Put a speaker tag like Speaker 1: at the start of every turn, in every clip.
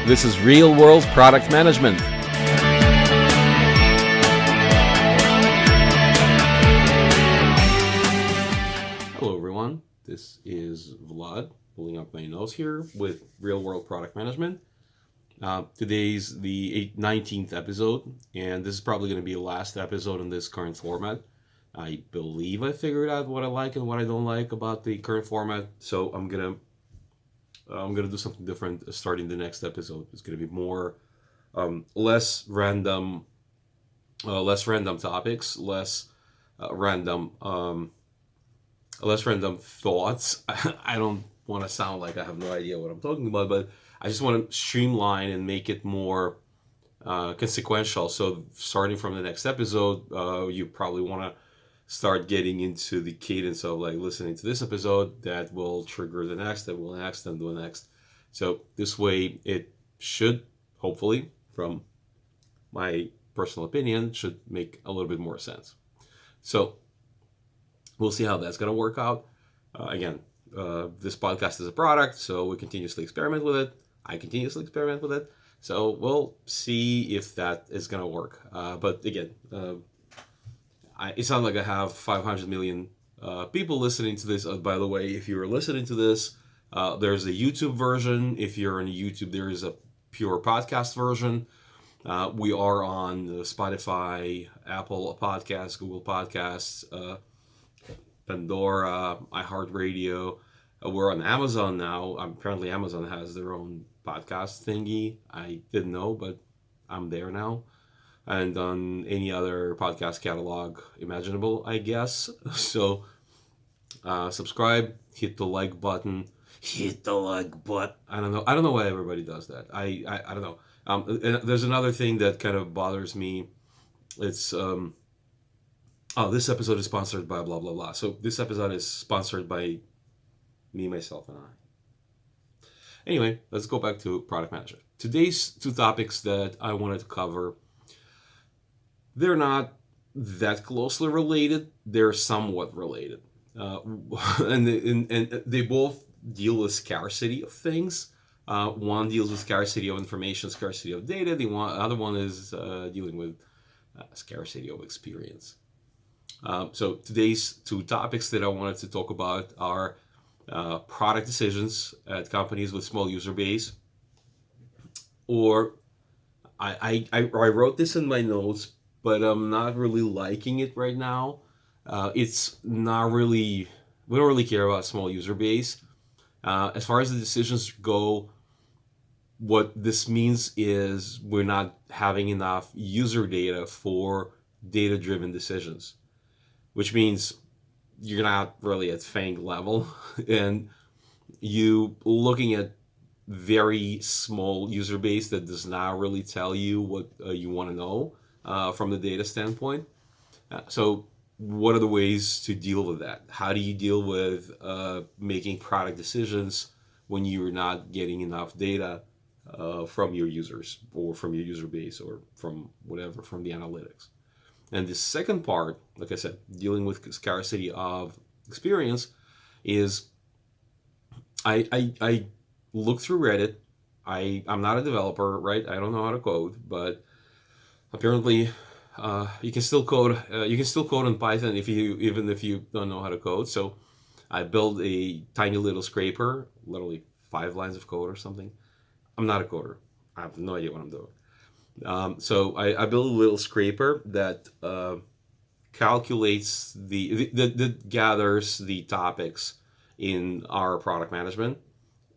Speaker 1: This is Real World Product Management. Hello everyone, this is Vlad, pulling up my nose here with Real World Product Management. Today's the 19th episode, and this is probably going to be the last episode in this current format. I believe I figured out what I like and what I don't like about the current format, so I'm gonna do something different starting the next episode. It's gonna be more less random topics, less random thoughts. I don't want to sound like I have no idea what I'm talking about, but I just want to streamline and make it more consequential. So starting from the next episode, you probably want to start getting into the cadence of like listening to this episode that will trigger the next, that will next, and the next. So this way it should, hopefully, from my personal opinion, should make a little bit more sense. So we'll see how that's going to work out. Again, this podcast is a product, so we continuously experiment with it. I continuously experiment with it. So we'll see if that is going to work. But again, it's not like I have 500 million people listening to this. By the way, if you're listening to this, there's a YouTube version. If you're on YouTube, there is a pure podcast version. We are on Spotify, Apple Podcasts, Google Podcasts, Pandora, iHeartRadio. We're on Amazon now. Apparently Amazon has their own podcast thingy. I didn't know, but I'm there now. And on any other podcast catalog imaginable, I guess. So subscribe, hit the like button. Hit the like button. I don't know why everybody does that. I don't know. And there's another thing that kind of bothers me. It's this episode is sponsored by blah blah blah. So this episode is sponsored by me, myself, and I. Anyway, let's go back to product management. Today's two topics that I wanted to cover, they're not that closely related. They're somewhat related, and they both deal with scarcity of things. One deals with scarcity of information, scarcity of data. The other one is dealing with scarcity of experience. So today's two topics that I wanted to talk about are product decisions at companies with small user base, or I wrote this in my notes, but I'm not really liking it right now. It's not really, we don't really care about small user base. As far as the decisions go, what this means is we're not having enough user data for data-driven decisions, which means you're not really at FANG level, and you looking at very small user base that does not really tell you what you want to know from the data standpoint. So what are the ways to deal with that? How do you deal with making product decisions when you're not getting enough data from your users or from your user base or from whatever, from the analytics? And the second part, like I said, dealing with scarcity of experience, is I look through Reddit. I'm not a developer, right? I don't know how to code, but apparently you can still code. You can still code in Python even if you don't know how to code. So I built a tiny little scraper, literally 5 lines of code or something. I'm not a coder. I have no idea what I'm doing. So I built a little scraper that calculates that gathers the topics in our product management,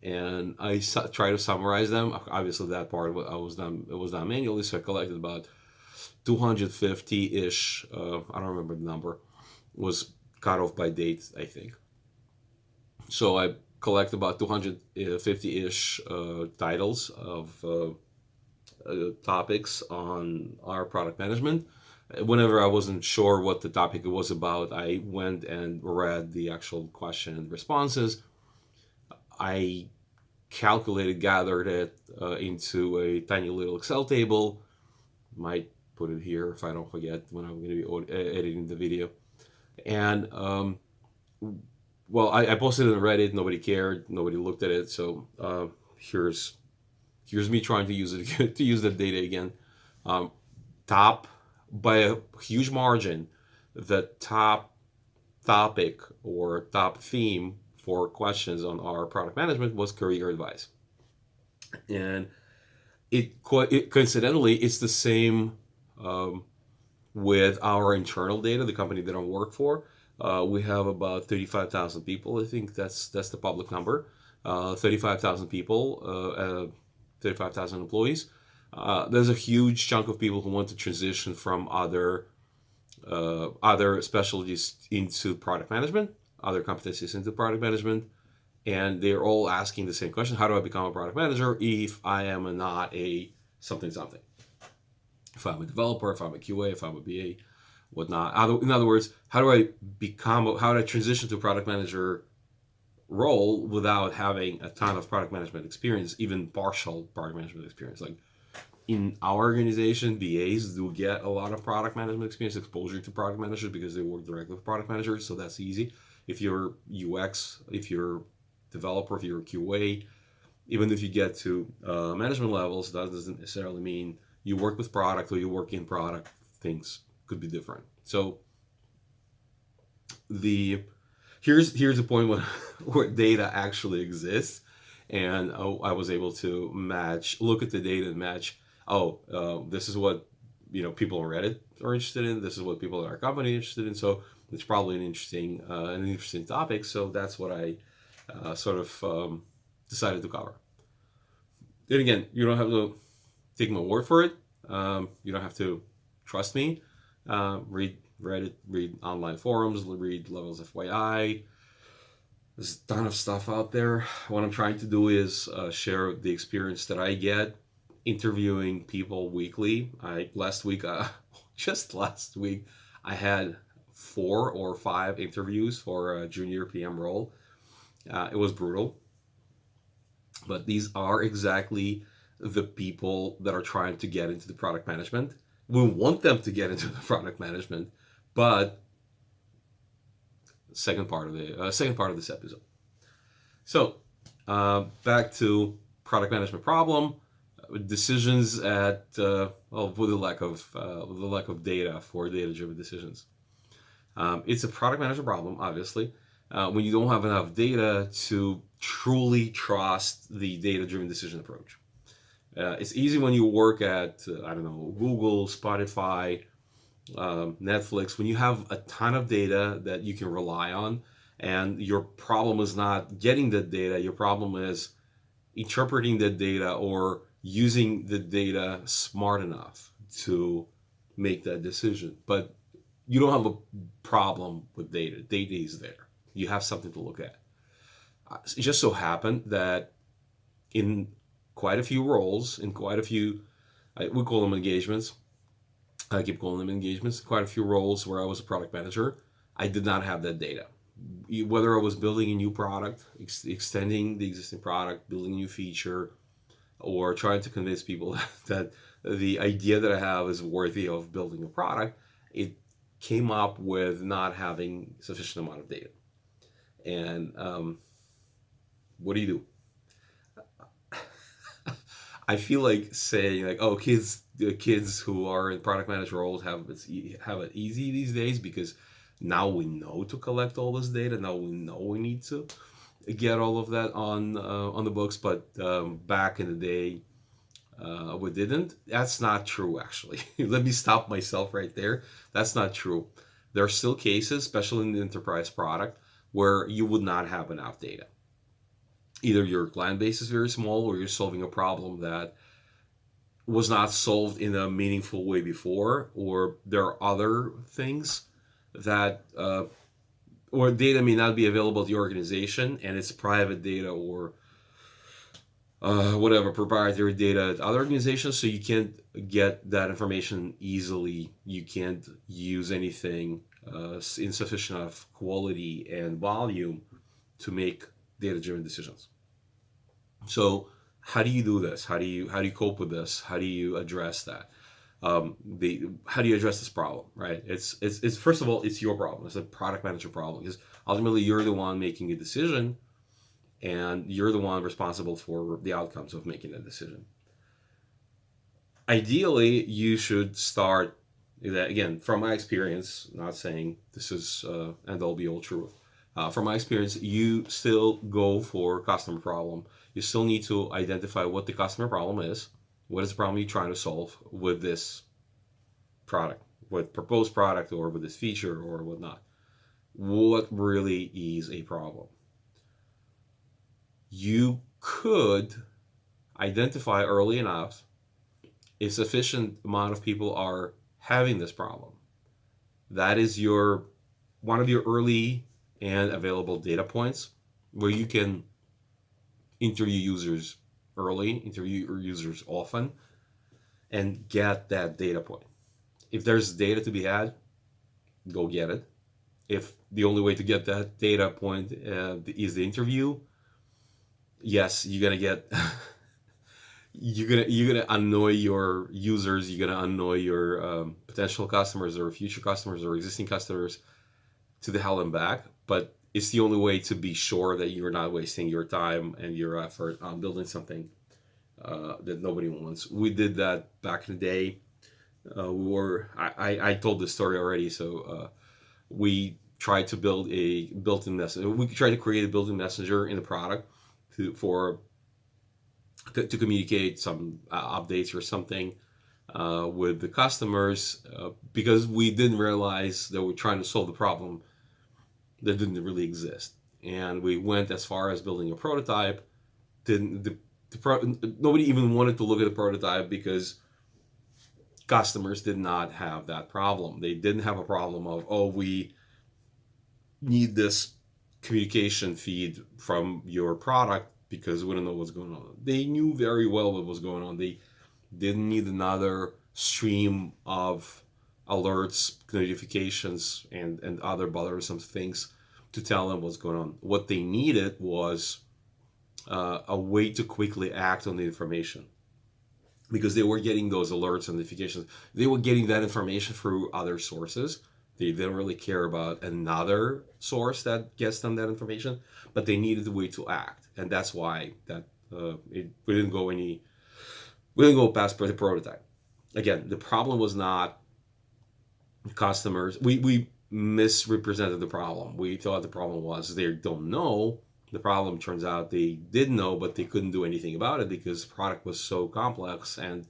Speaker 1: and I try to summarize them. Obviously, that part it was done manually, so I collected about 250-ish. I don't remember the number. Was cut off by date, I think. So I collect about 250-ish titles of topics on our product management. Whenever I wasn't sure what the topic was about, I went and read the actual question and responses. I gathered it into a tiny little Excel table. Might put it here if I don't forget when I'm going to be editing the video. And I posted it on Reddit. Nobody cared. Nobody looked at it. So here's Here's me trying to use it to use the data again. Um, top by a huge margin, the top topic or top theme for questions on our product management was career advice, and it coincidentally it's the same um, with our internal data, the company that I work for. We have about 35,000 people. I think that's the public number. 35,000 people, 35,000 employees. There's a huge chunk of people who want to transition from other specialties into product management, other competencies into product management, and they're all asking the same question: how do I become a product manager if I am not a something something? If I'm a developer, if I'm a QA, if I'm a BA, whatnot. In other words, how do I transition to a product manager role without having a ton of product management experience, even partial product management experience? Like in our organization, BAs do get a lot of product management experience, exposure to product managers because they work directly with product managers, so that's easy. If you're UX, if you're developer, if you're a QA, even if you get to management levels, that doesn't necessarily mean you work with product or you work in product. Things could be different. So the here's the point where data actually exists, and I was able to look at the data and match. This is what people on Reddit are interested in. This is what people at our company are interested in. So it's probably an interesting topic. So that's what I sort of decided to cover. Then again, you don't have to take my word for it. You don't have to trust me. Read Reddit, read online forums, read Levels FYI. There's a ton of stuff out there. What I'm trying to do is share the experience that I get interviewing people weekly. Just last week, I had 4 or 5 interviews for a junior PM role. It was brutal, but these are exactly the people that are trying to get into the product management. We want them to get into the product management, but second part of this episode. So back to product management problem. Decisions with the lack of data for data-driven decisions. It's a product management problem, obviously, when you don't have enough data to truly trust the data-driven decision approach. It's easy when you work at Google, Spotify, Netflix, when you have a ton of data that you can rely on, and your problem is not getting the data. Your problem is interpreting the data or using the data smart enough to make that decision. But you don't have a problem with data. Data is there. You have something to look at. It just so happened that in quite a few roles, we call them engagements. I keep calling them engagements. Quite a few roles where I was a product manager, I did not have that data. Whether I was building a new product, extending the existing product, building a new feature, or trying to convince people that the idea that I have is worthy of building a product, it came up with not having sufficient amount of data. And what do you do? I feel like saying like, oh, the kids who are in product manager roles have it easy these days because now we know to collect all this data. Now we know we need to get all of that on the books. But back in the day, we didn't. That's not true, actually. Let me stop myself right there. That's not true. There are still cases, especially in the enterprise product, where you would not have enough data. Either your client base is very small or you're solving a problem that was not solved in a meaningful way before, or there are other things that or data may not be available to the organization and it's private data or whatever proprietary data at other organizations, so you can't get that information easily. You can't use anything in sufficient enough quality and volume to make data-driven decisions. So how do you do this? How do you cope with this? How do you address that? How do you address this problem? Right? It's first of all, it's your problem. It's a product manager problem because ultimately you're the one making a decision, and you're the one responsible for the outcomes of making that decision. Ideally, you should start that, again, from my experience, not saying this is end all be all truth. From my experience, you still go for customer problem. You still need to identify what the customer problem is. What is the problem you're trying to solve with this product, with proposed product, or with this feature, or whatnot? What really is a problem? You could identify early enough a sufficient amount of people are having this problem. That is your one of your early and available data points where you can interview users early, interview users often, and get that data point. If there's data to be had, go get it. If the only way to get that data point is the interview, yes, you're gonna get you're gonna annoy your users. You're gonna annoy your potential customers or future customers or existing customers to the hell and back. But it's the only way to be sure that you're not wasting your time and your effort on building something that nobody wants. We did that back in the day. I told this story already. So we tried to build a built-in messenger. We tried to create a built-in messenger in the product to communicate some updates or something with the customers because we didn't realize that we're trying to solve the problem that didn't really exist. And we went as far as building a prototype. Didn't nobody even wanted to look at the prototype because customers did not have that problem. They didn't have a problem of, oh, we need this communication feed from your product because we don't know what's going on. They knew very well what was going on. They didn't need another stream of alerts, notifications, and other bothersome things to tell them what's going on. What they needed was a way to quickly act on the information because they were getting those alerts and notifications. They were getting that information through other sources. They didn't really care about another source that gets them that information, but they needed a way to act, and that's why that we didn't go past the prototype. Again, the problem was not customers. We misrepresented the problem. We thought the problem was they don't know. The problem turns out they did know, but they couldn't do anything about it because the product was so complex and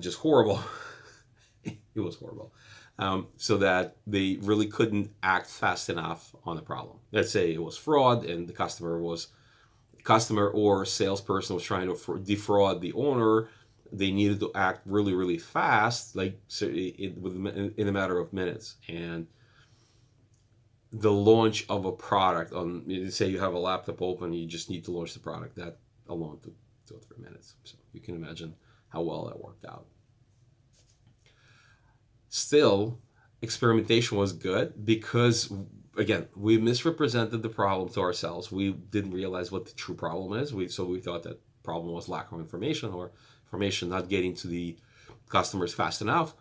Speaker 1: just horrible. It was horrible. So that they really couldn't act fast enough on the problem. Let's say it was fraud, and the customer or salesperson was trying to defraud the owner. They needed to act really, really fast, like so in a matter of minutes. And the launch of a product say you have a laptop open, you just need to launch the product. That alone took 2 or 3 minutes. So you can imagine how well that worked out. Still, experimentation was good because, again, we misrepresented the problem to ourselves. We didn't realize what the true problem is. So we thought that problem was lack of information or information not getting to the customers fast enough.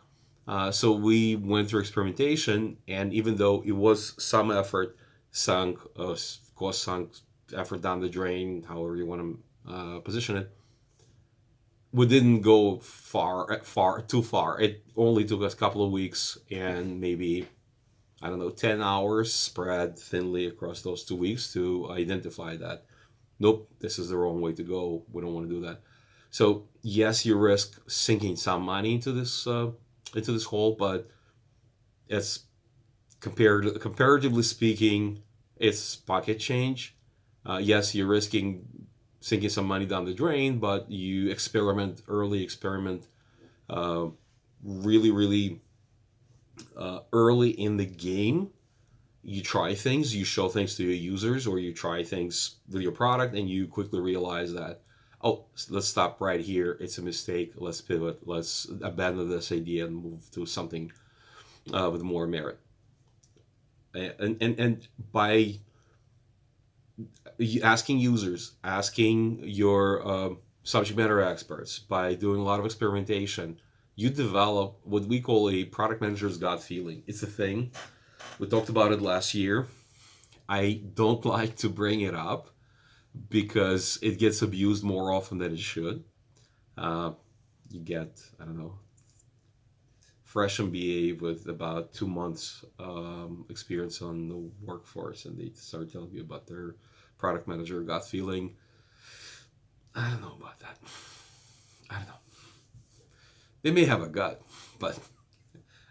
Speaker 1: So we went through experimentation, and even though it was some effort sunk effort down the drain, however you want to position it, we didn't go too far. It only took us a couple of weeks and maybe, 10 hours spread thinly across those 2 weeks to identify that, nope, this is the wrong way to go. We don't want to do that. So yes, you risk sinking some money into this hole, but it's comparatively speaking, it's pocket change. Yes, you're risking sinking some money down the drain, but you experiment really, really early in the game. You try things, you show things to your users, or you try things with your product, and you quickly realize that, oh, let's stop right here. It's a mistake. Let's pivot. Let's abandon this idea and move to something with more merit. And by asking users, asking your subject matter experts, by doing a lot of experimentation, you develop what we call a product manager's gut feeling. It's a thing. We talked about it last year. I don't like to bring it up because it gets abused more often than it should. Uh, you get, I don't know, fresh MBA with about 2 months experience on the workforce, and they start telling you about their product manager gut feeling. I don't know about that. I don't know. They may have a gut, but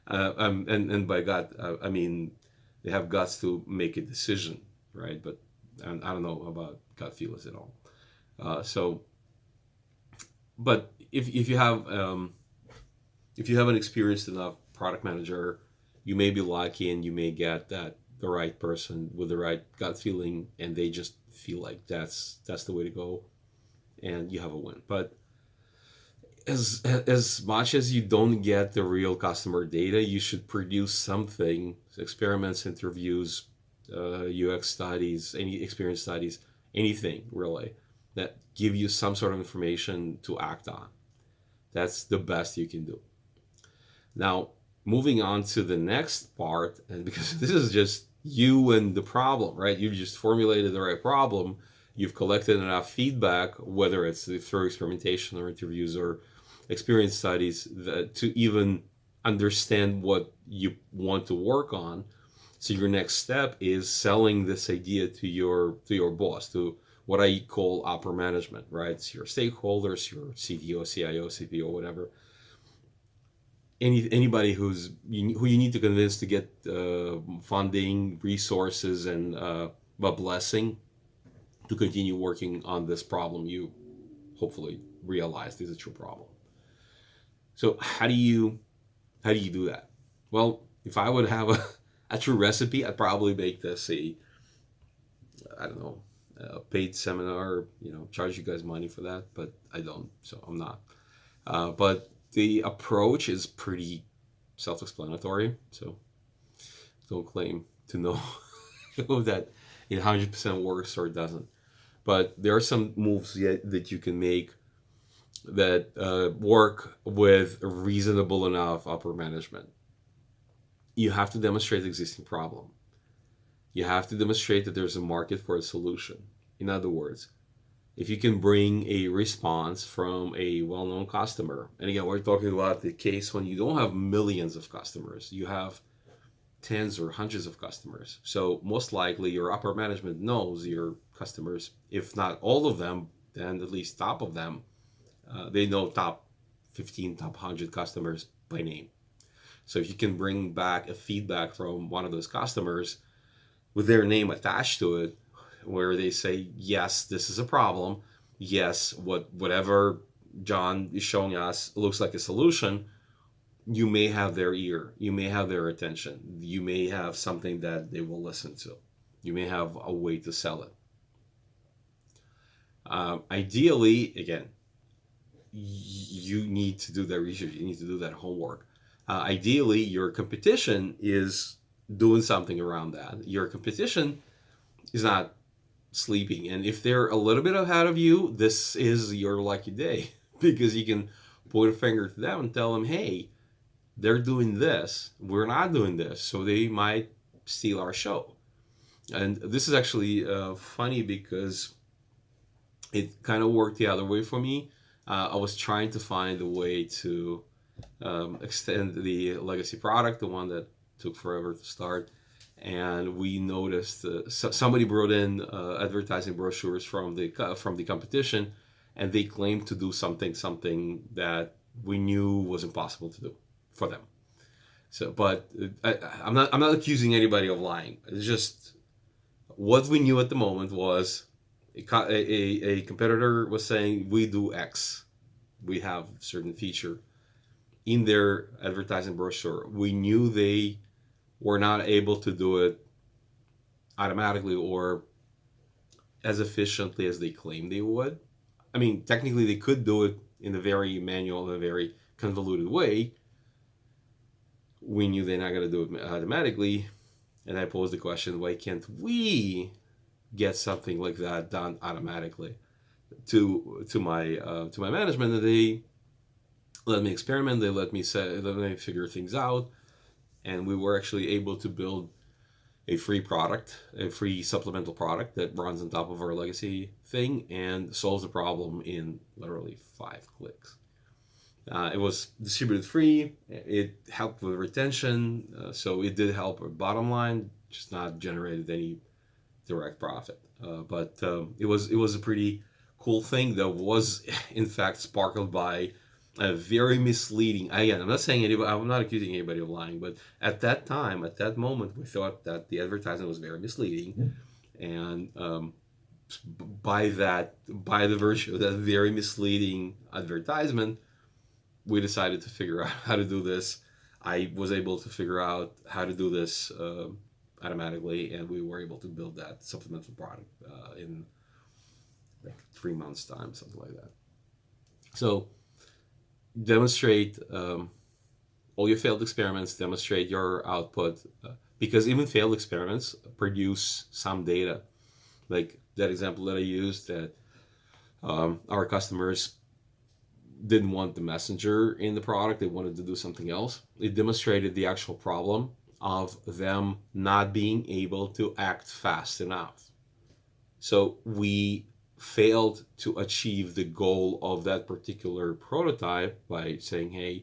Speaker 1: and by gut, I mean they have guts to make a decision, right? But I don't know about gut feelings at all. So, but if you have an experienced enough product manager, you may be lucky and you may get that the right person with the right gut feeling, and they just feel like that's the way to go, and you have a win. But as much as you don't get the real customer data, you should produce something, experiments, interviews, UX studies, any experience studies, anything really that give you some sort of information to act on. That's the best you can do. Now, moving on to the next part, and because this is just you and the problem, right? You just formulated the right problem. You've collected enough feedback, whether it's through experimentation or interviews or experience studies, to even understand what you want to work on. So your next step is selling this idea to your boss, to what I call upper management, right? It's your stakeholders, your CTO, CIO, CPO, whatever. Anybody who you need to convince to get funding, resources, and a blessing to continue working on this problem you hopefully realize is a true problem. So how do you do that? Well, if I would have a true recipe, I'd probably make this I don't know, a paid seminar, charge you guys money for that, but I don't, so I'm not. But the approach is pretty self-explanatory, so don't claim to know that it 100% works or it doesn't. But there are some moves yet that you can make that work with reasonable enough upper management. You have to demonstrate the existing problem. You have to demonstrate that there's a market for a solution. In other words, if you can bring a response from a well-known customer, and again, we're talking about the case when you don't have millions of customers, you have tens or hundreds of customers. So most likely your upper management knows your customers, if not all of them, then at least top of them. They know top 15, top 100 customers by name. So if you can bring back a feedback from one of those customers with their name attached to it, where they say, yes, this is a problem. Yes, whatever John is showing us looks like a solution. You may have their ear. You may have their attention. You may have something that they will listen to. You may have a way to sell it. Ideally, again, you need to do that research. You need to do that homework. Ideally, your competition is doing something around that. Your competition is not sleeping, and if they're a little bit ahead of you, this is your lucky day because you can point a finger to them and tell them, hey, they're doing this, we're not doing this, so they might steal our show. And this is actually funny because it kind of worked the other way for me. I was trying to find a way to extend the legacy product, the one that took forever to start. And we noticed somebody brought in advertising brochures from the competition, and they claimed to do something that we knew was impossible to do for them. So, but I'm not accusing anybody of lying. It's just what we knew at the moment was a competitor was saying we do X, we have certain feature in their advertising brochure. We knew they were not able to do it automatically or as efficiently as they claimed they would. I mean, technically they could do it in a very manual, a very convoluted way. We knew they're not going to do it automatically. And I posed the question, why can't we get something like that done automatically to my management? And they let me experiment. They let me figure things out. And we were actually able to build a free product, a free supplemental product that runs on top of our legacy thing and solves the problem in literally 5 clicks. It was distributed free. It helped with retention, so it did help our bottom line, just not generated any direct profit. But it was a pretty cool thing that was in fact sparkled by a very misleading. Again, I'm not saying anybody. I'm not accusing anybody of lying, but at that time, at that moment, we thought that the advertisement was very misleading, and by the virtue of that very misleading advertisement, we decided to figure out how to do this. I was able to figure out how to do this automatically, and we were able to build that supplemental product in like 3 months' time, something like that. So demonstrate all your failed experiments, demonstrate your output, because even failed experiments produce some data. Like that example that I used, that our customers didn't want the messenger in the product, they wanted to do something else. It demonstrated the actual problem of them not being able to act fast enough. So we failed to achieve the goal of that particular prototype by saying, hey,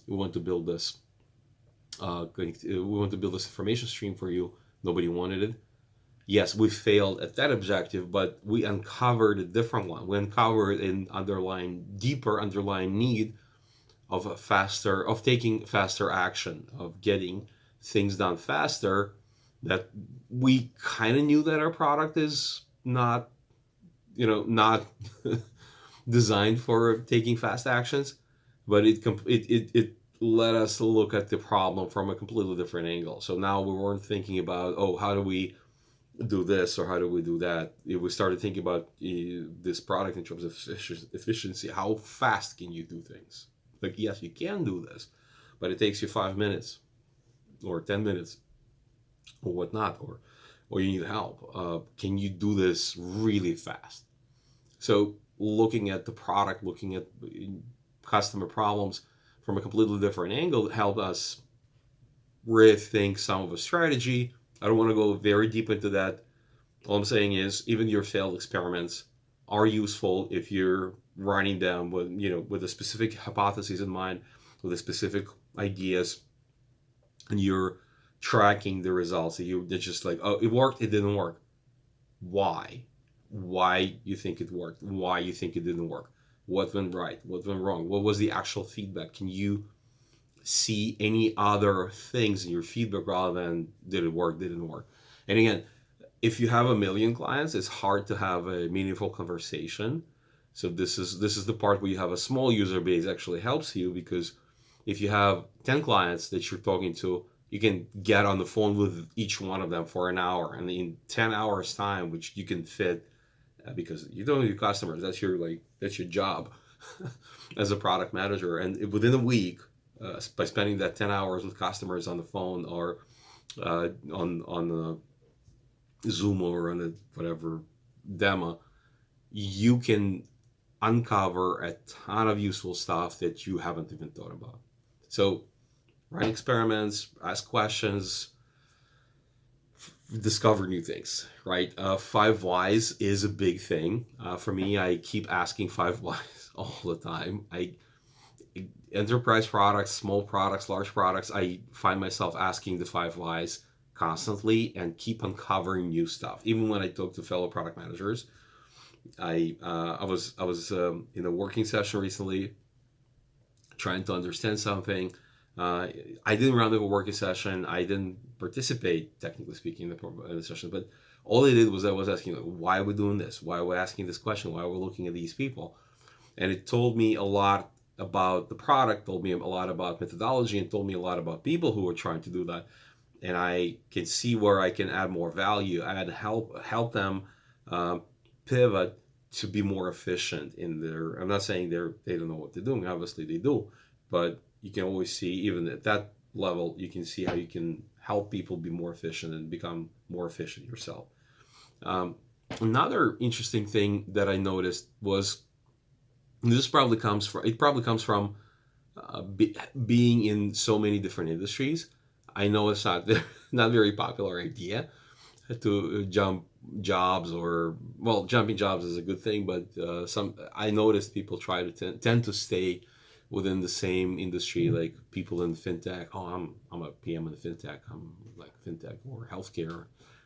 Speaker 1: we want to build this information stream for you. Nobody wanted it. Yes, we failed at that objective, but we uncovered a different one. We uncovered an deeper underlying need of taking faster action, of getting things done faster. That we kind of knew that our product is not designed for taking fast actions, but it led us to look at the problem from a completely different angle. So now we weren't thinking about, oh, how do we do this or how do we do that. We started thinking about this product in terms of efficiency. How fast can you do things? Like, yes, you can do this, but it takes you 5 minutes or 10 minutes or whatnot, or you need help. Can you do this really fast? So looking at the product, looking at customer problems from a completely different angle helped us rethink some of the strategy. I don't want to go very deep into that. All I'm saying is even your failed experiments are useful if you're running them with a specific hypothesis in mind, with a specific ideas, and you're tracking the results. It's just like, oh, it worked, it didn't work. Why? Why you think it worked? Why you think it didn't work? What went right? What went wrong? What was the actual feedback? Can you see any other things in your feedback rather than did it work, didn't work? And again, if you have a million clients, it's hard to have a meaningful conversation. So this is the part where you have a small user base actually helps you, because if you have 10 clients that you're talking to, you can get on the phone with each one of them for an hour, and in 10 hours time, which you can fit, because you don't need customers, that's your job as a product manager. And within a week, by spending that 10 hours with customers on the phone or on Zoom or on a whatever demo, you can uncover a ton of useful stuff that you haven't even thought about. So run experiments, ask questions, discover new things, right? 5 whys is a big thing. For me, I keep asking 5 whys all the time. Enterprise products, small products, large products, I find myself asking the 5 whys constantly and keep uncovering new stuff. Even when I talk to fellow product managers, I was in a working session recently trying to understand something. I didn't run the working session. I didn't participate, technically speaking, in the session. But all I did was I was asking, like, why are we doing this? Why are we asking this question? Why are we looking at these people? And it told me a lot about the product, told me a lot about methodology, and told me a lot about people who were trying to do that. And I can see where I can add more value and help them pivot to be more efficient in their. I'm not saying they don't know what they're doing. Obviously, they do, but you can always see, even at that level, you can see how you can help people be more efficient and become more efficient yourself. Another interesting thing that I noticed was, this probably comes from being in so many different industries. I know it's not not very popular idea to jump jobs, or well, jumping jobs is a good thing, but some I noticed people try to tend to stay within the same industry, like people in fintech. Oh, I'm a PM in fintech. I'm like fintech or healthcare.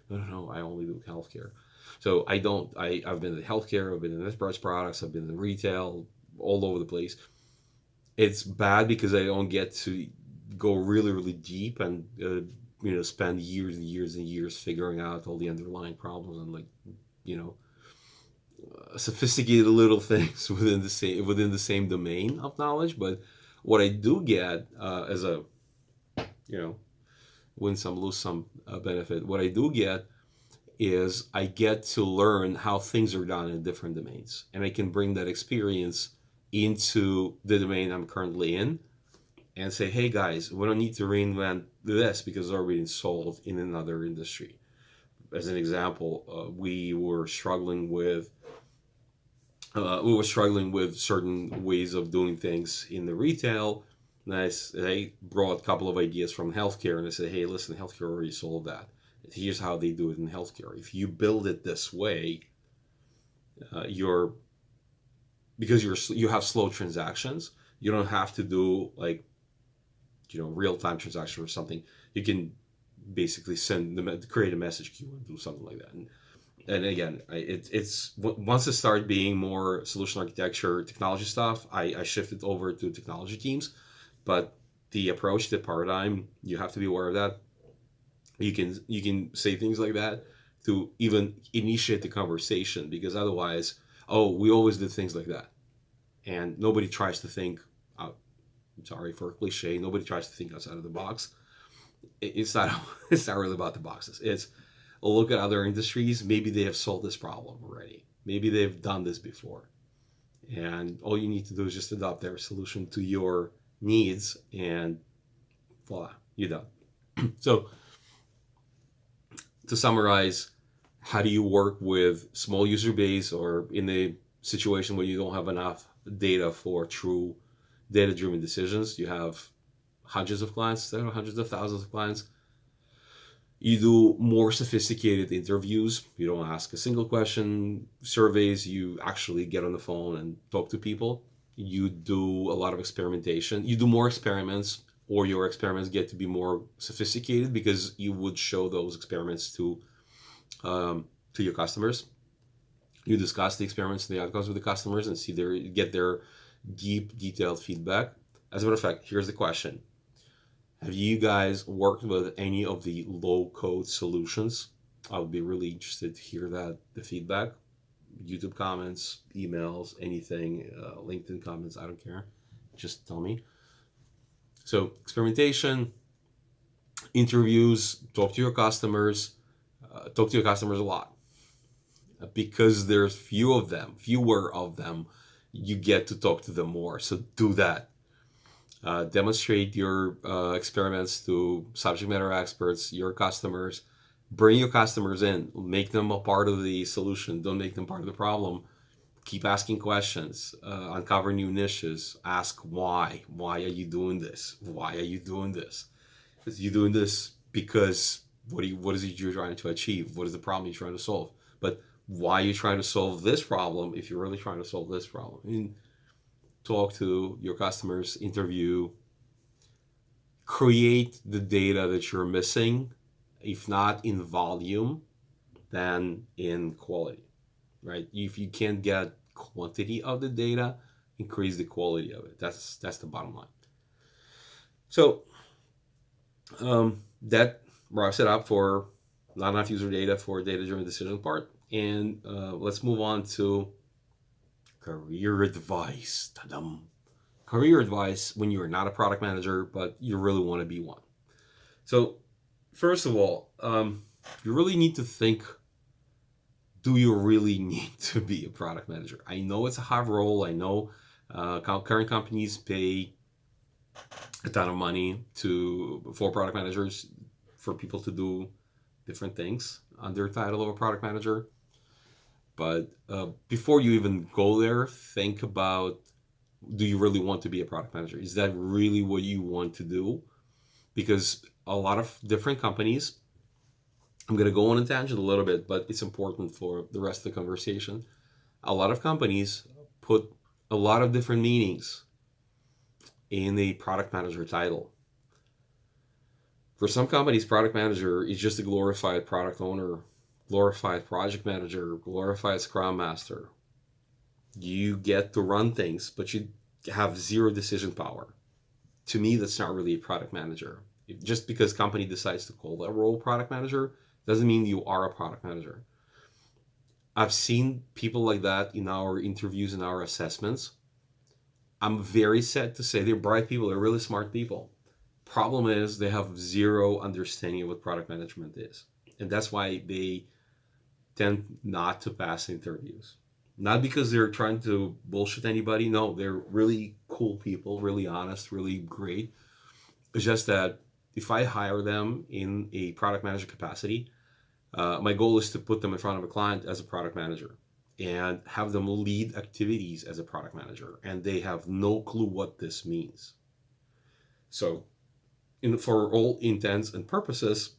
Speaker 1: No, I only do healthcare. So I don't. I've been in healthcare. I've been in enterprise products. I've been in retail, all over the place. It's bad because I don't get to go really deep and spend years and years and years figuring out all the underlying problems and like you know sophisticated little things within the same domain of knowledge. But what I do get as a you know win some lose some benefit, what I do get is I get to learn how things are done in different domains, and I can bring that experience into the domain I'm currently in and say, hey guys, we don't need to reinvent this because it's already been sold in another industry. As an example, we were struggling with certain ways of doing things in the retail. And I brought a couple of ideas from healthcare, and I said, hey, listen, healthcare already sold that. Here's how they do it in healthcare. If you build it this way, you're because you have slow transactions. You don't have to do like real time transaction or something. You can basically create a message queue and do something like that. And again, it's once it started being more solution architecture, technology stuff, I shifted over to technology teams. But the approach, the paradigm, you have to be aware of that. You can say things like that to even initiate the conversation, because otherwise, oh, we always did things like that, and nobody tries to think. Sorry for a cliche. Nobody tries to think outside of the box. It's not. It's not really about the boxes. It's a look at other industries. Maybe they have solved this problem already. Maybe they've done this before, and all you need to do is just adopt their solution to your needs, and voila, you're done. So, to summarize, how do you work with small user base, or in a situation where you don't have enough data for true data-driven decisions? You have hundreds of clients, hundreds of thousands of clients. You do more sophisticated interviews. You don't ask a single question surveys. You actually get on the phone and talk to people. You do a lot of experimentation. You do more experiments, or your experiments get to be more sophisticated because you would show those experiments to your customers. You discuss the experiments and the outcomes with the customers and get their deep, detailed feedback. As a matter of fact, here's the question. Have you guys worked with any of the low-code solutions? I would be really interested to hear the feedback. YouTube comments, emails, anything, LinkedIn comments, I don't care. Just tell me. So, experimentation, interviews, talk to your customers. Talk to your customers a lot. Because there's fewer of them, you get to talk to them more. So do that. Demonstrate your experiments to subject matter experts, your customers. Bring your customers in. Make them a part of the solution. Don't make them part of the problem. Keep asking questions. Uncover new niches. Ask why. Why are you doing this? Why are you doing this? Are you doing this because what is it you're trying to achieve? What is the problem you're trying to solve? But why are you trying to solve this problem if you're really trying to solve this problem? And talk to your customers, interview, create the data that you're missing, if not in volume, then in quality, right? If you can't get quantity of the data, increase the quality of it. That's the bottom line. So that wraps it up for not enough user data for data-driven decision part. And let's move on to career advice. Ta-dum. Career advice when you're not a product manager, but you really want to be one. So, first of all, you really need to think, do you really need to be a product manager? I know it's a hard role. I know current companies pay a ton of money for product managers, for people to do different things under the title of a product manager. But before you even go there, think about, do you really want to be a product manager? Is that really what you want to do? Because a lot of different companies. I'm going to go on a tangent a little bit, but it's important for the rest of the conversation. A lot of companies put a lot of different meanings in the product manager title. For some companies, product manager is just a glorified product owner, glorified project manager, glorified scrum master. You get to run things, but you have zero decision power. To me, that's not really a product manager. Just because company decides to call that role product manager doesn't mean you are a product manager. I've seen people like that in our interviews and our assessments. I'm very sad to say they're bright people, they're really smart people. Problem is they have zero understanding of what product management is. And that's why they tend not to pass interviews. Not because they're trying to bullshit anybody. No, they're really cool people, really honest, really great. It's just that if I hire them in a product manager capacity, my goal is to put them in front of a client as a product manager and have them lead activities as a product manager. And they have no clue what this means. So for all intents and purposes,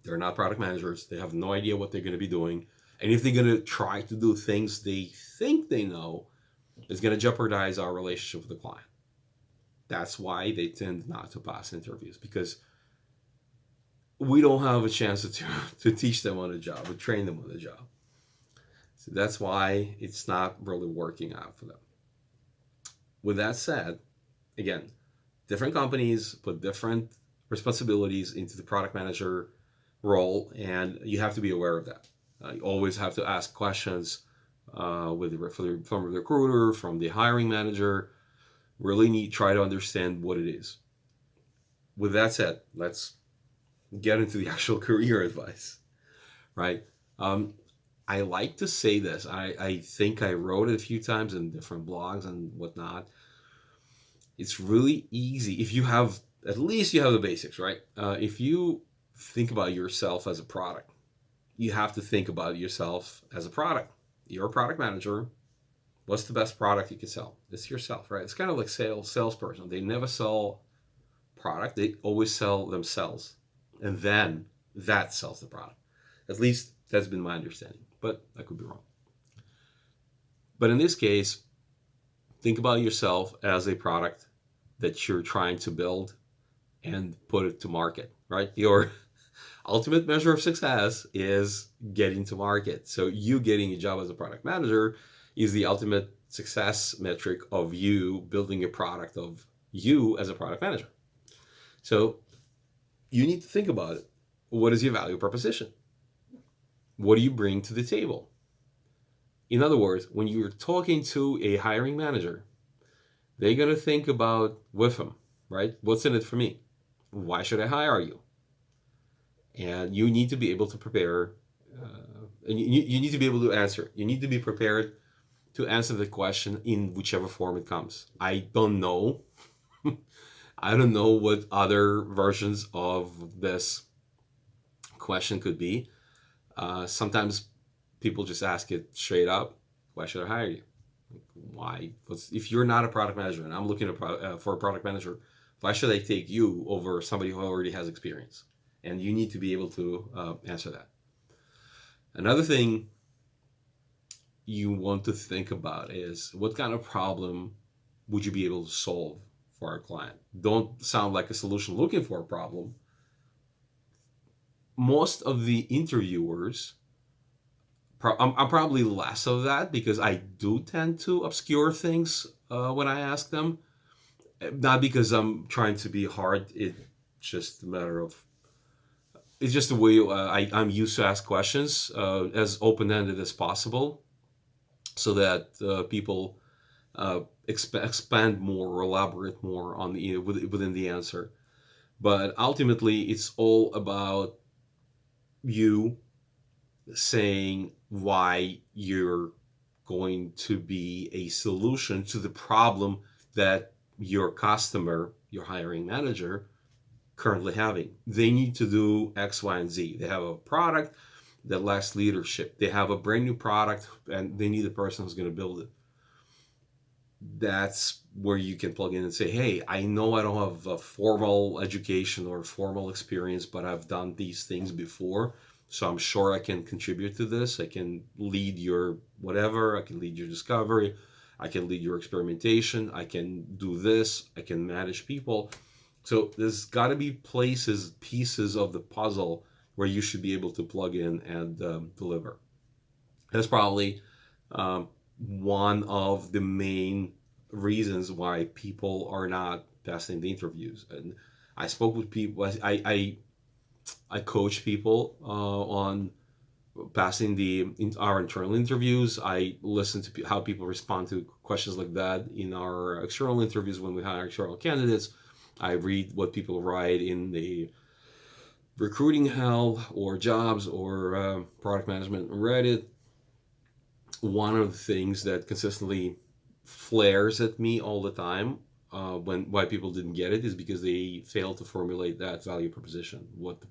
Speaker 1: they're not product managers. They have no idea what they're going to be doing. And if they're going to try to do things they think they know, it's going to jeopardize our relationship with the client. That's why they tend not to pass interviews, because we don't have a chance to teach them on the job, to train them on the job. So that's why it's not really working out for them. With that said, again, different companies put different responsibilities into the product manager role, and you have to be aware of that. You always have to ask questions from the recruiter, from the hiring manager. Really try to understand what it is. With that said, let's get into the actual career advice, right? I like to say this. I think I wrote it a few times in different blogs and whatnot. It's really easy if you have, at least you have the basics, right? If you think about yourself as a product, you have to think about yourself as a product. You're a product manager. What's the best product you can sell? It's yourself, right? It's kind of like salesperson. They never sell product. They always sell themselves. And then that sells the product. At least that's been my understanding, but I could be wrong. But in this case, think about yourself as a product that you're trying to build and put it to market, right? Your ultimate measure of success is getting to market. So you getting a job as a product manager is the ultimate success metric of you building a product of you as a product manager. So you need to think about it. What is your value proposition? What do you bring to the table? In other words, when you're talking to a hiring manager, they're going to think about with them, right? What's in it for me? Why should I hire you? And you need to be able to prepare, and you need to be able to answer. You need to be prepared to answer the question in whichever form it comes. I don't know. I don't know what other versions of this question could be. Sometimes people just ask it straight up. Why should I hire you? Why? If you're not a product manager and I'm looking for a product manager, why should I take you over somebody who already has experience? And you need to be able to answer that. Another thing you want to think about is what kind of problem would you be able to solve for our client? Don't sound like a solution looking for a problem. Most of the interviewers, I'm probably less of that because I do tend to obscure things when I ask them. Not because I'm trying to be hard. It's just a matter of, it's just the way I'm used to ask questions as open-ended as possible so that people expand more or elaborate more on within the answer. But ultimately, it's all about you saying why you're going to be a solution to the problem that your customer, your hiring manager, currently having. They need to do X, Y, and Z. They have a product that lacks leadership. They have a brand new product and they need a person who's going to build it. that's where you can plug in and say, hey, I know I don't have a formal education or formal experience, but I've done these things before. So I'm sure I can contribute to this. I can lead your whatever. I can lead your discovery. I can lead your experimentation. I can do this. I can manage people. So there's got to be places, pieces of the puzzle where you should be able to plug in and deliver. That's probably one of the main reasons why people are not passing the interviews. And I spoke with people. I coach people on passing our internal interviews. I listen to how people respond to questions like that in our external interviews when we hire external candidates. I read what people write in the recruiting hell or jobs or product management Reddit. One of the things that consistently flares at me all the time when why people didn't get it is because they failed to formulate that value proposition. What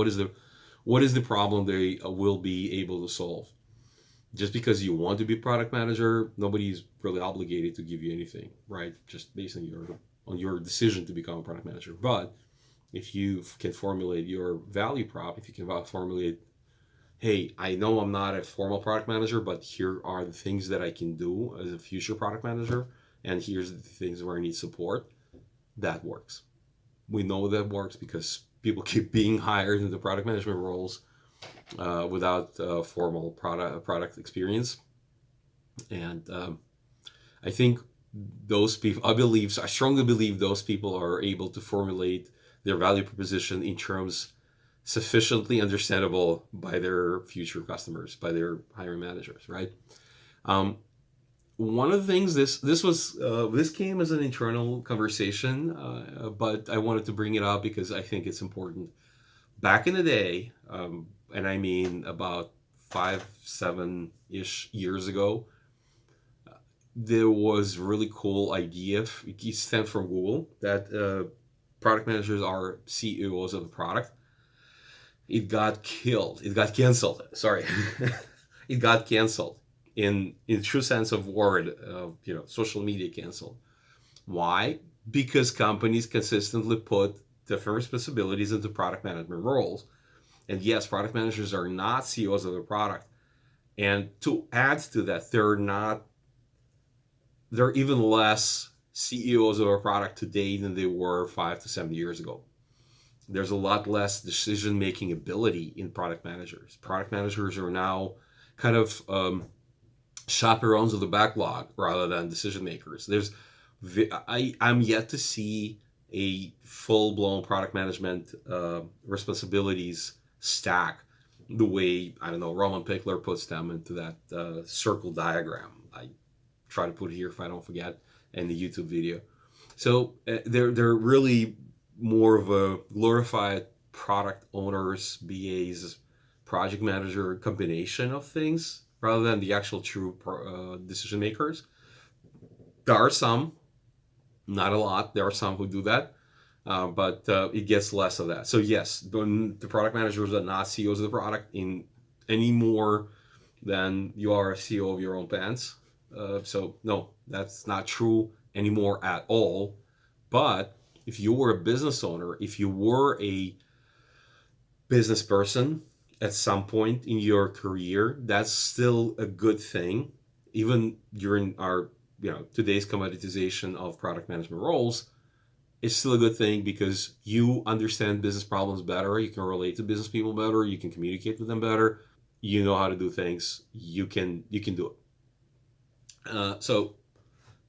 Speaker 1: is the problem they will be able to solve? Just because you want to be product manager, nobody's really obligated to give you anything, right? Just based on your decision to become a product manager. But if you can formulate your value prop, if you can formulate, hey, I know I'm not a formal product manager, but here are the things that I can do as a future product manager, and here's the things where I need support, that works. We know that works because people keep being hired into product management roles without formal product experience. And I think those people, I strongly believe those people are able to formulate their value proposition in terms sufficiently understandable by their future customers, by their hiring managers, right? Um, One of the things this came as an internal conversation, but I wanted to bring it up because I think it's important. Back in the day, and I mean about 5, 7 ish years ago, there was a really cool idea. It stemmed from Google that product managers are CEOs of the product. It got killed. It got canceled. Sorry, it got canceled in true sense of word. Social media canceled. Why? Because companies consistently put different responsibilities into product management roles. And yes, product managers are not CEOs of the product. And to add to that, they're even less CEOs of a product today than they were 5 to 7 years ago. There's a lot less decision making ability in product managers. Product managers are now kind of chaperones of the backlog rather than decision makers. I'm yet to see a full blown product management responsibilities stack the way, I don't know, Roman Pickler puts them into that circle diagram. I try to put it here if I don't forget in the YouTube video. So they're really more of a glorified product owners, BAs, project manager combination of things rather than the actual true decision makers. There are some, not a lot. There are some who do that, but it gets less of that. So yes, the product managers are not CEOs of the product in any more than you are a CEO of your own pants. So no, that's not true anymore at all. But if you were a business owner, if you were a business person at some point in your career, that's still a good thing. Even during our, today's commoditization of product management roles, it's still a good thing because you understand business problems better. You can relate to business people better. You can communicate with them better. You know how to do things. You can do it. So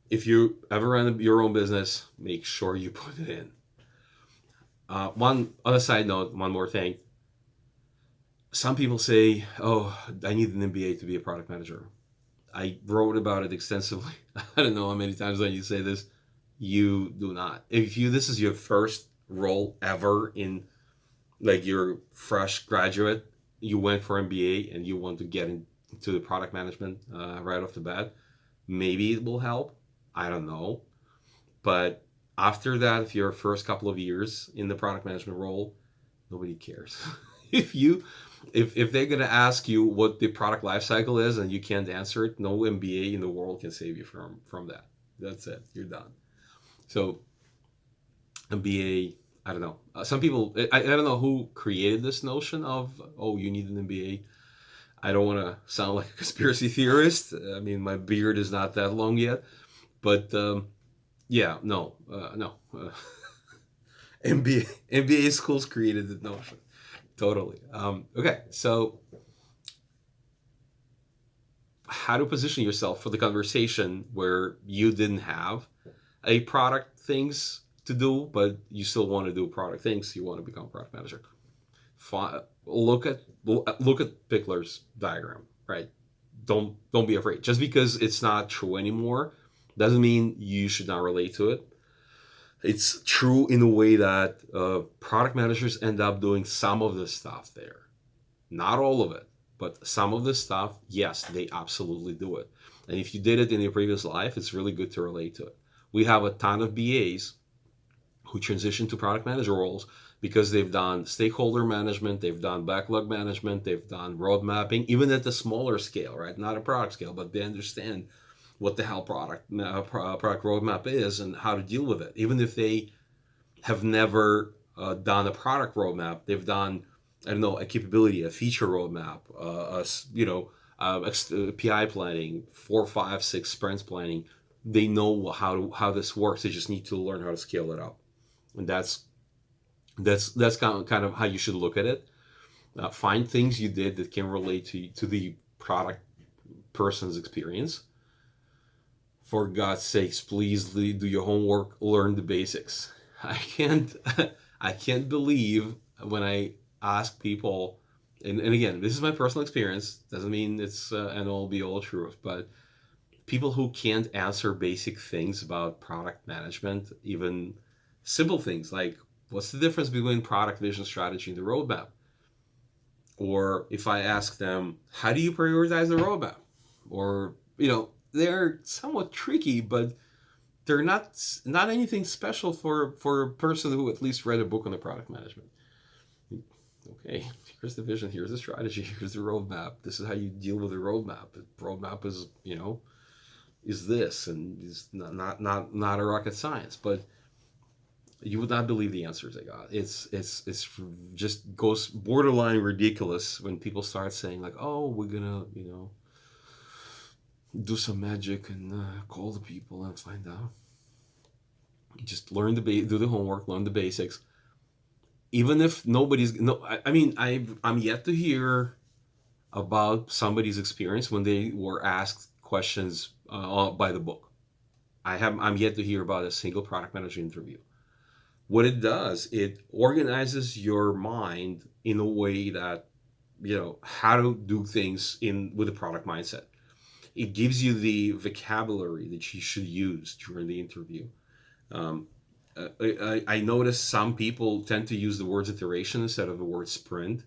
Speaker 1: if you ever run your own business, make sure you put it in. One on a side note, one more thing. Some people say, "Oh, I need an MBA to be a product manager." I wrote about it extensively. I don't know how many times I need to say this. You do not. If this is your first role ever in, like, you're fresh graduate, you went for MBA and you want to get into the product management right off the bat, maybe it will help. I don't know. But after that, if your first couple of years in the product management role, nobody cares. If they're gonna ask you what the product lifecycle is and you can't answer it, no MBA in the world can save you from that. That's it. You're done. So MBA, I don't know. Some people, I don't know who created this notion of, oh, you need an MBA. I don't want to sound like a conspiracy theorist. I mean, my beard is not that long yet, but yeah, no, no. MBA schools created the notion. Totally. Okay, so how to position yourself for the conversation where you didn't have a product things to do, but you still want to do product things. You want to become a product manager. Look at Pickler's diagram, right? Don't be afraid. Just because it's not true anymore doesn't mean you should not relate to it. It's true in a way that product managers end up doing some of the stuff there, not all of it, but some of the stuff. Yes, they absolutely do it. And if you did it in your previous life, it's really good to relate to it. We have a ton of BAs who transition to product manager roles because they've done stakeholder management, they've done backlog management, they've done road mapping, even at the smaller scale, right? Not a product scale, but they understand what the hell product roadmap is and how to deal with it. Even if they have never done a product roadmap, they've done, I don't know, a capability, a feature roadmap, PI planning, 4, 5, 6 sprints planning. They know how this works. They just need to learn how to scale it up, and that's kind of how you should look at it. Find things you did that can relate to the product person's experience. For God's sakes, please do your homework, learn the basics. I can't believe when I ask people, and again, this is my personal experience, doesn't mean it's an all be all truth, but people who can't answer basic things about product management, even simple things like what's the difference between product vision, strategy, and the roadmap? Or if I ask them, how do you prioritize the roadmap? Or, they're somewhat tricky, but they're not anything special for a person who at least read a book on the product management. Okay, here's the vision, here's the strategy, here's the roadmap. This is how you deal with the roadmap. The roadmap is this, and is not a rocket science, but you would not believe the answers I got. It's just goes borderline ridiculous when people start saying like, oh, we're gonna do some magic and call the people and find out. Just do the homework, learn the basics. Even if nobody's no, I mean, I'm yet to hear about somebody's experience when they were asked questions by the book. I'm yet to hear about a single product manager interview. What it does, it organizes your mind in a way that how to do things with a product mindset. It gives you the vocabulary that you should use during the interview. I notice some people tend to use the words iteration instead of the word sprint.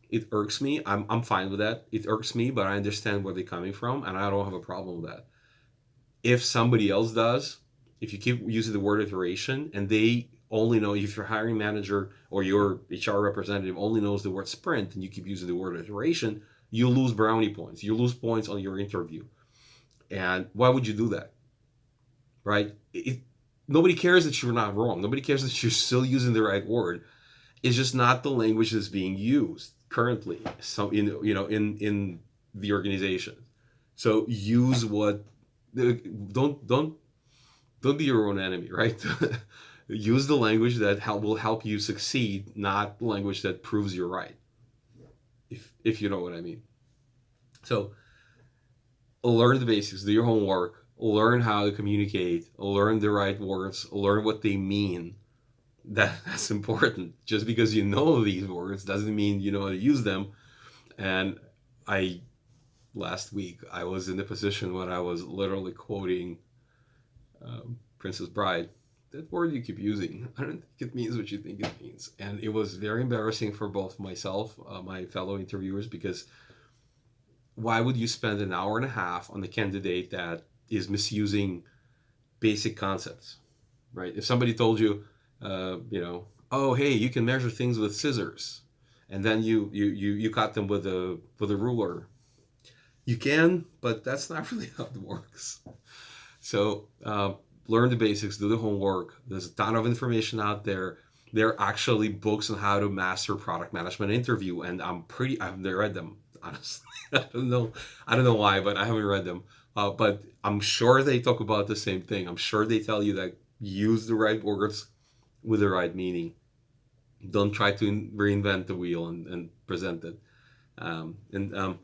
Speaker 1: It irks me. I'm fine with that. It irks me, but I understand where they're coming from, and I don't have a problem with that. If somebody else does, if you keep using the word iteration and they only know, if your hiring manager or your HR representative only knows the word sprint and you keep using the word iteration, you lose brownie points. You lose points on your interview. And why would you do that? Right? Nobody cares that you're not wrong. Nobody cares that you're still using the right word. It's just not the language that's being used currently. So in the organization. So use what. Don't be your own enemy, right? Use the language that will help you succeed, not the language that proves you're right. If you know what I mean. So learn the basics, do your homework, learn how to communicate, learn the right words, learn what they mean. That's important. Just because you know these words doesn't mean you know how to use them. And last week I was in the position when I was literally quoting Princess Bride. That word you keep using, I don't think it means what you think it means. And it was very embarrassing for both myself, my fellow interviewers, because why would you spend an hour and a half on the candidate that is misusing basic concepts, right? If somebody told you, oh, hey, you can measure things with scissors, and then you cut them with a ruler, you can, but that's not really how it works. So learn the basics, do the homework. There's a ton of information out there. There are actually books on how to master product management interview, and I've never read them honestly. I don't know why, but I haven't read them. But I'm sure they talk about the same thing. I'm sure they tell you that use the right words with the right meaning. Don't try to reinvent the wheel and present it. And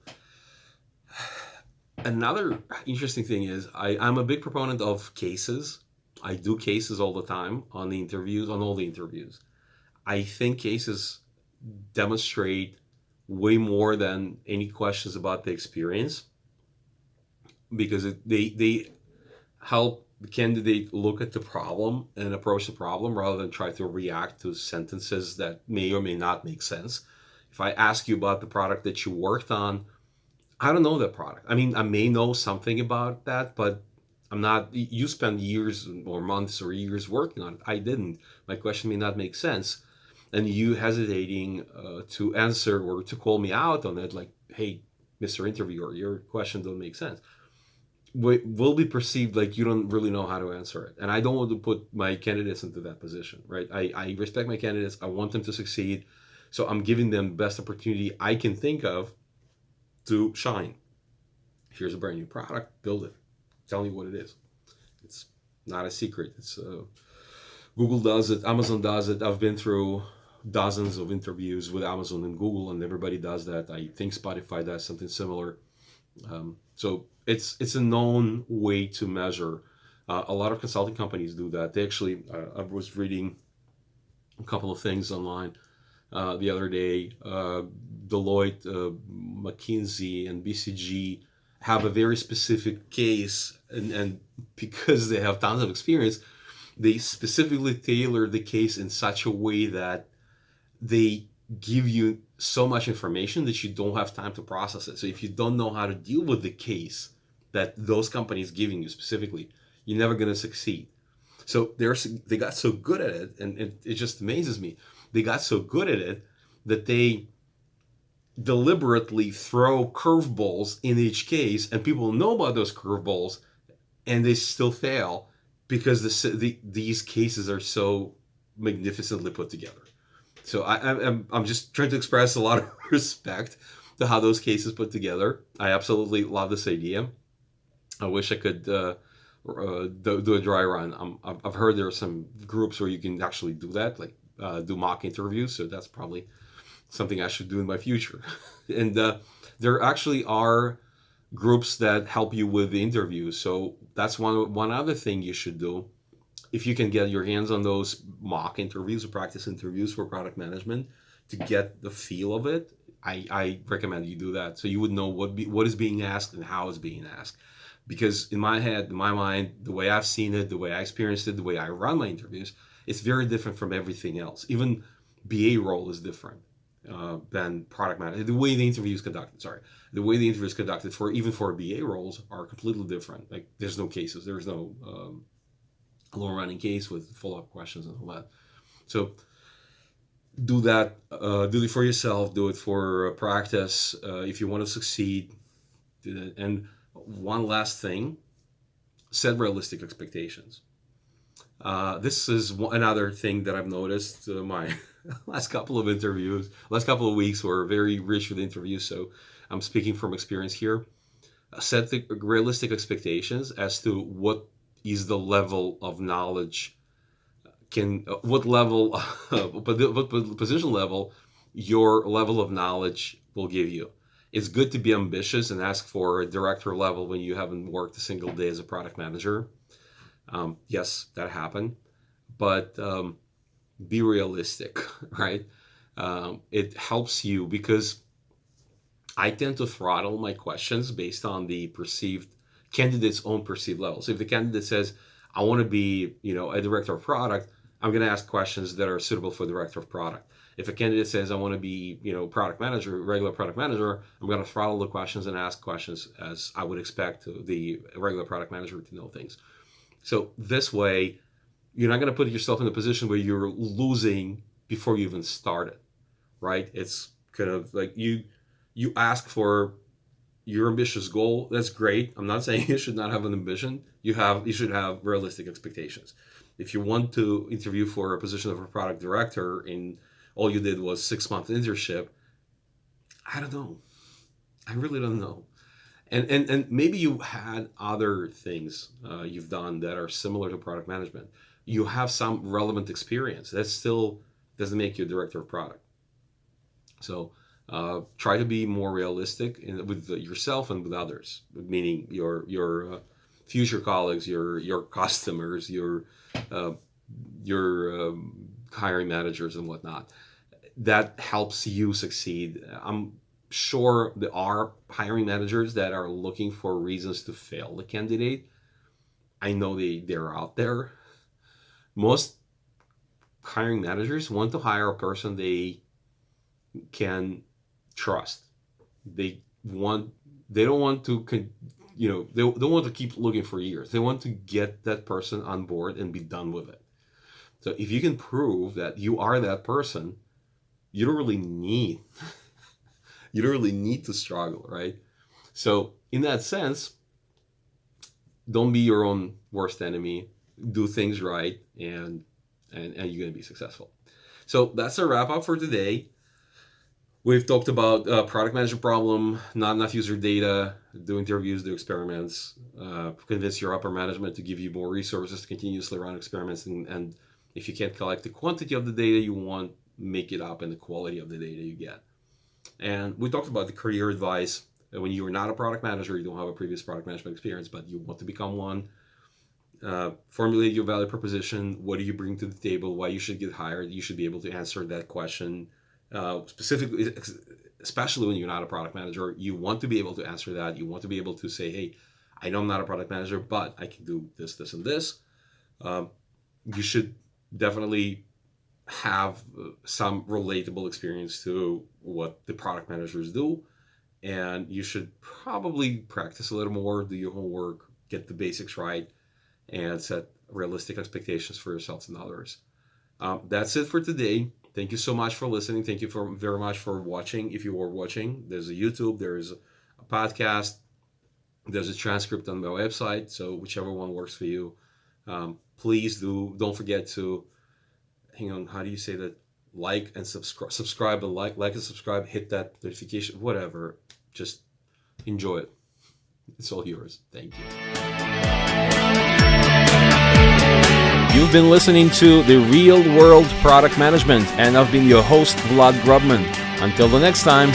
Speaker 1: Another interesting thing is I'm a big proponent of cases. I do cases all the time on the interviews, on all the interviews. I think cases demonstrate way more than any questions about the experience because they help the candidate look at the problem and approach the problem rather than try to react to sentences that may or may not make sense. If I ask you about the product that you worked on, I don't know that product. I mean, I may know something about that, but I'm not. You spend years or months or years working on it. I didn't. My question may not make sense, and you hesitating to answer or to call me out on it, like, "Hey, Mr. Interviewer, your question don't make sense," will be perceived like you don't really know how to answer it. And I don't want to put my candidates into that position, right? I respect my candidates. I want them to succeed, so I'm giving them the best opportunity I can think of to shine. Here's a brand new product, build it. Tell me what it is. It's not a secret. It's Google does it, Amazon does it. I've been through dozens of interviews with Amazon and Google, and everybody does that. I think Spotify does something similar. So it's a known way to measure. A lot of consulting companies do that. They actually, I was reading a couple of things online the other day. Deloitte, McKinsey, and BCG have a very specific case, and because they have tons of experience, they specifically tailor the case in such a way that they give you so much information that you don't have time to process it. So if you don't know how to deal with the case that those companies giving you specifically, you're never going to succeed. So they got so good at it, and it just amazes me. They got so good at it that they deliberately throw curveballs in each case, and people know about those curveballs, and they still fail because these cases are so magnificently put together. So I'm just trying to express a lot of respect to how those cases put together. I absolutely love this idea. I wish I could do a dry run. I've heard there are some groups where you can actually do that, like do mock interviews. So that's probably something I should do in my future. And there actually are groups that help you with the interviews. So that's one other thing you should do. If you can get your hands on those mock interviews or practice interviews for product management to get the feel of it, I recommend you do that so you would know what is being asked and how it's being asked. Because in my head, in my mind, the way I've seen it, the way I experienced it, the way I run my interviews, it's very different from everything else. Even BA role is different than product manager. The way the interview is conducted, the way the interview is conducted for BA roles are completely different. Like there's no cases, there's no long running case with follow up questions and all that. So do that. Do it for yourself. Do it for practice. If you want to succeed, do that. And one last thing: set realistic expectations. This is another thing that I've noticed. My last couple of interviews, last couple of weeks were very rich with interviews. So I'm speaking from experience here. Set the realistic expectations as to what is the level of knowledge what level what position level your level of knowledge will give you. It's good to be ambitious and ask for a director level when you haven't worked a single day as a product manager. Yes, that happened, but be realistic. Right? It helps you because I tend to throttle my questions based on the perceived candidate's own perceived levels. If the candidate says, I want to be, a director of product, I'm going to ask questions that are suitable for director of product. If a candidate says, I want to be, product manager, regular product manager, I'm going to throttle the questions and ask questions as I would expect the regular product manager to know things. So this way, you're not going to put yourself in a position where you're losing before you even started, right? It's kind of like you ask for your ambitious goal, that's great. I'm not saying you should not have an ambition. You should have realistic expectations. If you want to interview for a position of a product director and all you did was 6 month internship, I don't know. I really don't know. And maybe you had other things you've done that are similar to product management. You have some relevant experience. That still doesn't make you a director of product. So try to be more realistic with yourself and with others, meaning your future colleagues, your customers, your hiring managers and whatnot. That helps you succeed. I'm sure there are hiring managers that are looking for reasons to fail the candidate. I know they're out there. Most hiring managers want to hire a person they can trust. They don't want to they don't want to keep looking for years. They want to get that person on board and be done with it. So if you can prove that you are that person, you don't really need to struggle, right? So in that sense, don't be your own worst enemy. Do things right, and you're going to be successful. So that's a wrap up for today. We've talked about product management problem, not enough user data, do interviews, do experiments, convince your upper management to give you more resources to continuously run experiments, and if you can't collect the quantity of the data you want, make it up in the quality of the data you get. And we talked about the career advice. When you are not a product manager, you don't have a previous product management experience, but you want to become one. Formulate your value proposition. What do you bring to the table? Why you should get hired? You should be able to answer that question. Specifically, especially when you're not a product manager, you want to be able to answer that. You want to be able to say, hey, I know I'm not a product manager, but I can do this, this, and this. You should definitely have some relatable experience to what the product managers do. And you should probably practice a little more, do your homework, get the basics right, and set realistic expectations for yourselves and others. That's it for today. Thank you so much for listening. Thank you very much for watching. If you are watching, there's a YouTube, there's a podcast, there's a transcript on my website. So whichever one works for you, please don't forget to, hang on, how do you say that? Like and subscribe and like and subscribe, hit that notification, whatever. Just enjoy it. It's all yours. Thank you.
Speaker 2: You've been listening to The Real World Product Management, and I've been your host, Vlad Grubman. Until the next time.